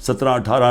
17-18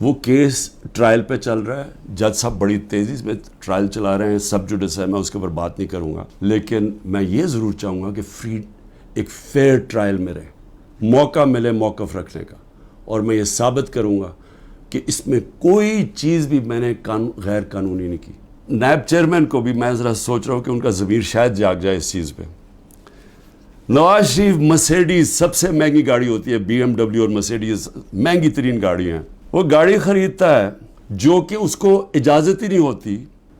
وہ case trial پہ چل رہا ہے, جج صاحب بڑی تیزی میں ٹرائل چلا رہے ہیں, سب جوڈس ہے, میں اس کے اوپر بات نہیں کروں گا, لیکن میں یہ ضرور چاہوں گا کہ ایک فیئر ٹرائل میں رہے, موقع ملے موقف رکھنے کا, اور میں یہ ثابت کروں گا کہ اس میں کوئی چیز بھی میں نے غیر قانونی نہیں کی. نائب چیئرمین کو بھی میں ذرا سوچ رہا ہوں کہ ان کا ضمیر شاید جاگ جائے اس چیز پہ. نواز شریف مرسیڈیز سب سے مہنگی گاڑی ہوتی ہے, بی ایم ڈبلیو اور مرسیڈیز مہنگی ترین گاڑی ہیں, وہ گاڑی خریدتا ہے جو کہ اس کو اجازت ہی نہیں ہوتی,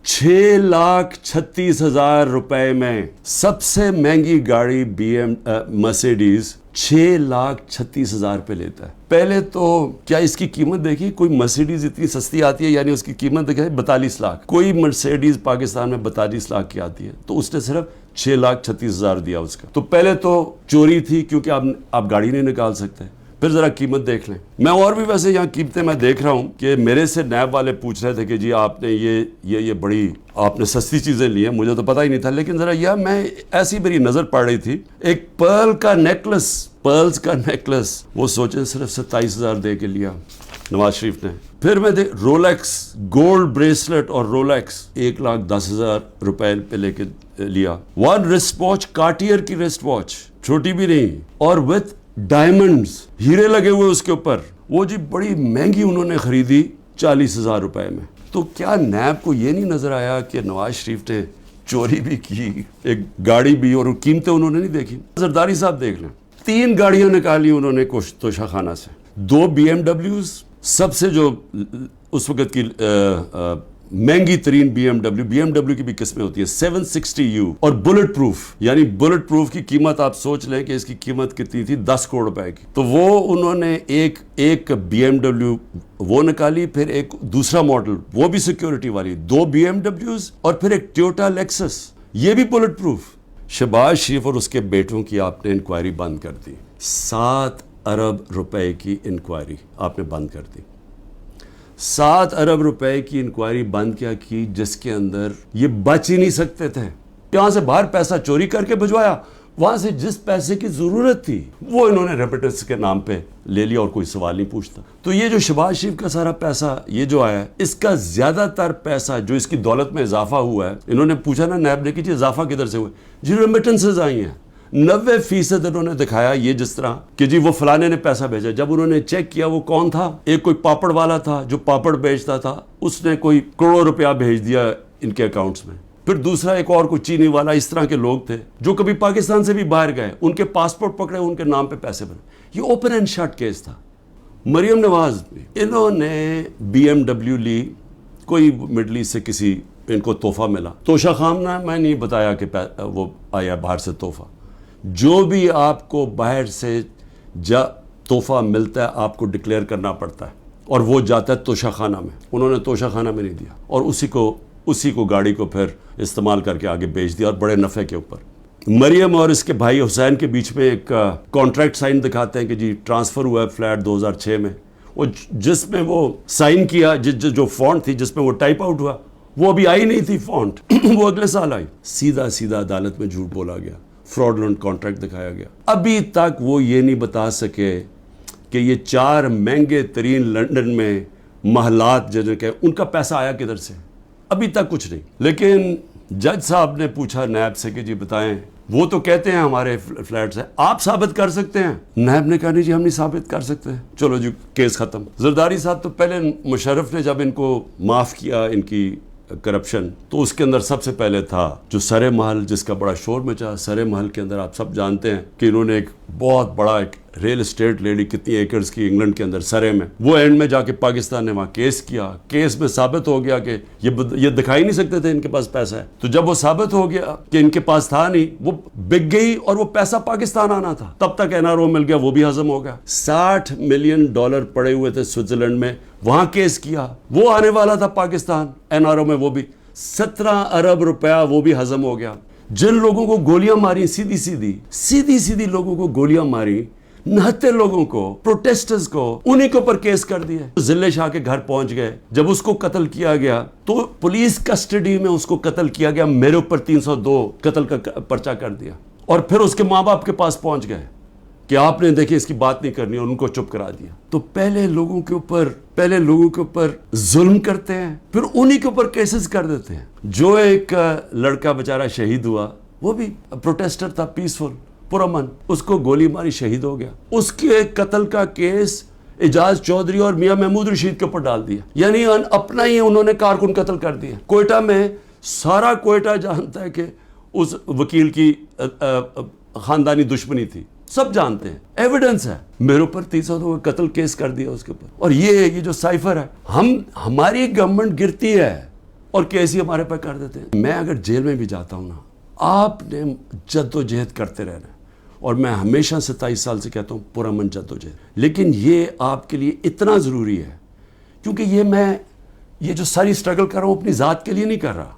6,36,000 روپے میں سب سے مہنگی گاڑی مرسیڈیز 6,36,000 پہ لیتا ہے. پہلے تو کیا اس کی قیمت دیکھی, کوئی مرسیڈیز اتنی سستی آتی ہے, یعنی اس کی قیمت دیکھیں 42 لاکھ, کوئی مرسیڈیز پاکستان میں 42 لاکھ کی آتی ہے, تو اس نے صرف 6,36,000 دیا اس کا. تو پہلے تو چوری تھی کیونکہ آپ گاڑی نہیں نکال سکتے. پھر ذرا قیمت دیکھ لیں. میں اور بھی ویسے یہاں قیمتیں میں دیکھ رہا ہوں کہ میرے سے نیب والے پوچھ رہے تھے کہ جی آپ نے یہ بڑی آپ نے سستی چیزیں لی ہیں, مجھے تو پتہ ہی نہیں تھا, لیکن ذرا میں ایسی میری نظر پڑ رہی تھی, ایک پرلز کا نیکلس وہ سوچیں صرف 27,000 دے کے لیا نواز شریف نے. پھر میں رولیکس گولڈ بریسلٹ اور رولیکس 1,10,000 روپے پہ لے کے لیا. ون رسٹ واچ, کارٹیئر کی رسٹ واچ, چھوٹی بھی نہیں, اور وتھ ڈائمنڈز, ہیرے لگے ہوئے اس کے اوپر, وہ جی بڑی مہنگی انہوں نے خریدی 40,000 روپے میں. تو کیا نیب کو یہ نہیں نظر آیا کہ نواز شریف نے چوری بھی کی, ایک گاڑی بھی, اور قیمتیں انہوں نے نہیں دیکھی. زرداری صاحب دیکھ لیں, 3 گاڑیاں نکالی انہوں نے توشہ خانہ سے, 2 بی ایم ڈبلیوز, سب سے جو اس وقت کی مہنگی ترین بی ایم ڈبلیو کی بھی قسمیں ہوتی ہیں 760U, اور بلٹ پروف, یعنی بلٹ پروف کی قیمت آپ سوچ لیں کہ اس کی قیمت کتنی تھی, 10 کروڑ روپے کی. تو وہ انہوں نے ایک بی ایم ڈبلیو وہ نکالی, پھر ایک دوسرا ماڈل وہ بھی سیکیورٹی والی, 2 بی ایم ڈبلیوز, اور پھر ایک ٹویوٹا لیکسس, یہ بھی بلٹ پروف. شہباز شریف اور اس کے بیٹوں کی آپ نے انکوائری بند کر دی, 7 ارب روپے کی انکوائری آپ نے بند کر دی. 7 ارب روپے کی انکوائری بند کیا کی, جس کے اندر یہ بچ ہی نہیں سکتے تھے. یہاں سے باہر پیسہ چوری کر کے بھجوایا, وہاں سے جس پیسے کی ضرورت تھی وہ انہوں نے ریمیٹنس کے نام پہ لے لیا, اور کوئی سوال نہیں پوچھتا. تو یہ جو شہباز شریف کا سارا پیسہ یہ جو آیا ہے, اس کا زیادہ تر پیسہ جو اس کی دولت میں اضافہ ہوا ہے, انہوں نے پوچھا نا نیب نے کہ جی اضافہ کدھر سے ہوا, جی ریمیٹنسز آئی ہیں. 90% انہوں نے دکھایا یہ جس طرح کہ جی وہ فلانے نے پیسہ بھیجا. جب انہوں نے چیک کیا وہ کون تھا, ایک کوئی پاپڑ والا تھا جو پاپڑ بیچتا تھا, اس نے کوئی کروڑوں روپیہ بھیج دیا ان کے اکاؤنٹس میں. پھر دوسرا ایک اور کوئی چینی والا, اس طرح کے لوگ تھے جو کبھی پاکستان سے بھی باہر گئے, ان کے پاسپورٹ پکڑے, ان کے نام پہ پیسے بنے. یہ اوپن اینڈ شٹ کیس تھا. مریم نواز, انہوں نے بی ایم ڈبلیو لی, کوئی مڈل ایسٹ سے کسی ان کو تحفہ ملا. توشہ خانہ میں نہیں بتایا کہ وہ آیا باہر سے تحفہ. جو بھی آپ کو باہر سے تحفہ ملتا ہے آپ کو ڈکلیئر کرنا پڑتا ہے, اور وہ جاتا ہے توشہ خانہ میں. انہوں نے توشہ خانہ میں نہیں دیا, اور اسی کو گاڑی کو پھر استعمال کر کے آگے بیچ دیا, اور بڑے نفع کے اوپر. مریم اور اس کے بھائی حسین کے بیچ میں ایک کانٹریکٹ سائن دکھاتے ہیں کہ جی ٹرانسفر ہوا ہے فلیٹ 2006 میں, وہ جس میں وہ سائن کیا, جو فونٹ تھی جس میں وہ ٹائپ آؤٹ ہوا, وہ ابھی آئی نہیں تھی فونٹ, وہ اگلے سال آئی. سیدھا عدالت میں جھوٹ بولا گیا, فراڈلنٹ کانٹریکٹ دکھایا گیا. ابھی تک وہ یہ نہیں بتا سکے کہ یہ 4 مہنگے ترین لنڈن میں محلات جن کے ان کا پیسہ آیا کدھر سے, ابھی تک کچھ نہیں. لیکن جج صاحب نے پوچھا نیب سے کہ جی بتائیں, وہ تو کہتے ہیں ہمارے فلیٹس ہیں, آپ ثابت کر سکتے ہیں؟ نیب نے کہا نہیں جی ہم نہیں ثابت کر سکتے. چلو جی کیس ختم. زرداری صاحب تو پہلے مشرف نے جب ان کو معاف کیا ان کی کرپشن, تو اس کے اندر سب سے پہلے تھا جو سرے محل, جس کا بڑا شور مچا. سرے محل کے اندر آپ سب جانتے ہیں کہ انہوں نے ایک بہت بڑا ایک ریل اسٹیٹ لے لی, کتنی ایکڑز کی, انگلینڈ کے اندر سرے میں. وہ اینڈ میں جا کے پاکستان نے وہاں کیس کیا. کیس میں ثابت ہو گیا کہ یہ دکھائی نہیں سکتے تھے ان کے پاس پیسہ ہے. تو جب وہ ثابت ہو گیا کہ ان کے پاس تھا نہیں, وہ بک گئی, اور وہ پیسہ پاکستان آنا تھا. تب تک این آر او مل گیا, وہ بھی ہضم ہو گیا. $60 ملین پڑے ہوئے تھے سوئٹزرلینڈ میں, وہاں کیس کیا, وہ آنے والا تھا پاکستان این آر او میں, وہ بھی 17 ارب روپیہ وہ بھی ہضم ہو گیا. جن لوگوں کو گولیاں ماری, سیدھی لوگوں کو گولیاں ماری, 69 لوگوں کو, پروٹیسٹرز کو, انہی کے اوپر کیس کر دیا. ضلع شاہ کے گھر پہنچ گئے. جب اس کو قتل کیا گیا تو پولیس کسٹڈی میں اس کو قتل کیا گیا, میرے اوپر 302 قتل کا پرچہ کر دیا, اور پھر اس کے ماں باپ کے پاس پہنچ گئے. کہ آپ نے دیکھیں اس کی بات نہیں کرنی اور ان کو چپ کرا دیا. تو پہلے لوگوں کے اوپر ظلم کرتے ہیں, پھر انہی کے اوپر کیسز کر دیتے ہیں. جو ایک لڑکا بیچارہ شہید ہوا, وہ بھی پروٹیسٹر تھا, پیسفل, پرامن, اس کو گولی ماری شہید ہو گیا. اس کے قتل کا کیس اعجاز چودھری اور میاں محمود رشید کے اوپر ڈال دیا. یعنی اپنا ہی انہوں نے کارکن قتل کر دیا. کوئٹہ میں سارا کوئٹہ جانتا ہے کہ اس وکیل کی خاندانی دشمنی تھی, سب جانتے ہیں, ایویڈنس ہے. میرے اوپر 300 قتل کیس کر دیا اس کے اوپر. اور یہ جو سائفر ہے, ہماری گورنمنٹ گرتی ہے اور کیس ہی ہمارے پہ کر دیتے ہیں. میں اگر جیل میں بھی جاتا ہوں نا, آپ نے جد و جہد کرتے رہنا ہے. اور میں ہمیشہ 27 سال سے کہتا ہوں پرامن جد و جہد. لیکن یہ آپ کے لیے اتنا ضروری ہے, کیونکہ یہ جو ساری سٹرگل کر رہا ہوں اپنی ذات کے لیے نہیں کر رہا.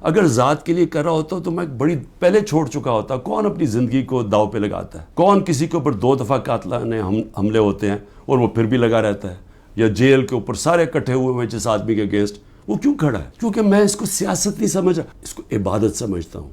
اگر ذات کے لیے کر رہا ہوتا تو میں بڑی پہلے چھوڑ چکا ہوتا. کون اپنی زندگی کو داؤ پہ لگاتا ہے؟ کون کسی کے اوپر 2 دفعہ قاتلانہ حملے ہوتے ہیں اور وہ پھر بھی لگا رہتا ہے؟ یا جیل کے اوپر سارے اکٹھے ہوئے ہوئے جس آدمی کے اگینسٹ, وہ کیوں کھڑا ہے؟ کیونکہ میں اس کو سیاست نہیں سمجھا, اس کو عبادت سمجھتا ہوں.